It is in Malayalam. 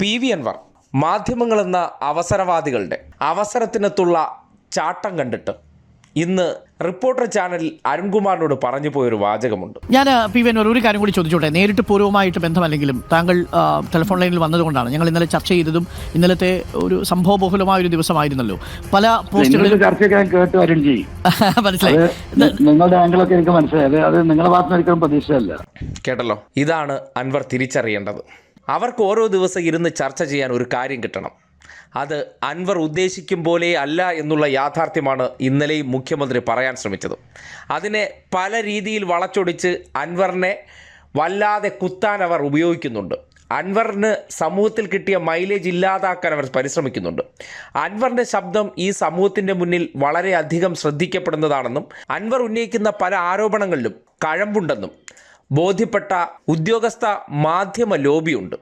PV അൻവർ മാധ്യമങ്ങളെന്ന അവസരവാദികളുടെ അവസരത്തിനത്തുള്ള ചാട്ടം കണ്ടിട്ട് ഇന്ന് റിപ്പോർട്ടർ ചാനലിൽ അരുൺകുമാറിനോട് പറഞ്ഞു പോയൊരു വാചകമുണ്ട്. ഞാൻ PV അൻവർ ഒരു കാര്യം കൂടി ചോദിച്ചോട്ടെ. നേരിട്ട് പൂർവ്വമായിട്ട് ബന്ധമല്ലെങ്കിലും താങ്കൾ ടെലിഫോൺ ലൈനിൽ വന്നതുകൊണ്ടാണ് ഞങ്ങൾ ഇന്നലെ ചർച്ച ചെയ്തതും. ഇന്നലത്തെ ഒരു സംഭവബഹുലമായ ഒരു ദിവസമായിരുന്നല്ലോ. പല പോസ്റ്റുകളിലും മനസ്സിലായി, നിങ്ങളുടെ ആംഗിളൊക്കെ എനിക്ക് മനസ്സിലായത്. അത് നിങ്ങളുടെ ഭാഗത്ത് ഒരിക്കലും പ്രതീക്ഷയല്ല. കേട്ടല്ലോ, ഇതാണ് അൻവർ തിരിച്ചറിയേണ്ടത്. അവർക്ക് ഓരോ ദിവസം ഇരുന്ന് ചർച്ച ചെയ്യാൻ ഒരു കാര്യം കിട്ടണം. അത് അൻവർ ഉദ്ദേശിക്കും പോലെ അല്ല എന്നുള്ള യാഥാർത്ഥ്യമാണ് ഇന്നലെയും മുഖ്യമന്ത്രി പറയാൻ ശ്രമിച്ചത്. അതിനെ പല രീതിയിൽ വളച്ചൊടിച്ച് അൻവറിനെ വല്ലാതെ കുത്താൻ അവർ ഉപയോഗിക്കുന്നുണ്ട്. അൻവറിന് സമൂഹത്തിൽ കിട്ടിയ മൈലേജ് ഇല്ലാതാക്കാൻ അവർ പരിശ്രമിക്കുന്നുണ്ട്. അൻവറിൻ്റെ ശബ്ദം ഈ സമൂഹത്തിൻ്റെ മുന്നിൽ വളരെയധികം ശ്രദ്ധിക്കപ്പെടുന്നതാണെന്നും അൻവർ ഉന്നയിക്കുന്ന പല ആരോപണങ്ങളിലും കഴമ്പുണ്ടെന്നും ബോധ്യപ്പെട്ട ഉദ്യോഗസ്ഥ മാധ്യമ ലോബിയുണ്ട്.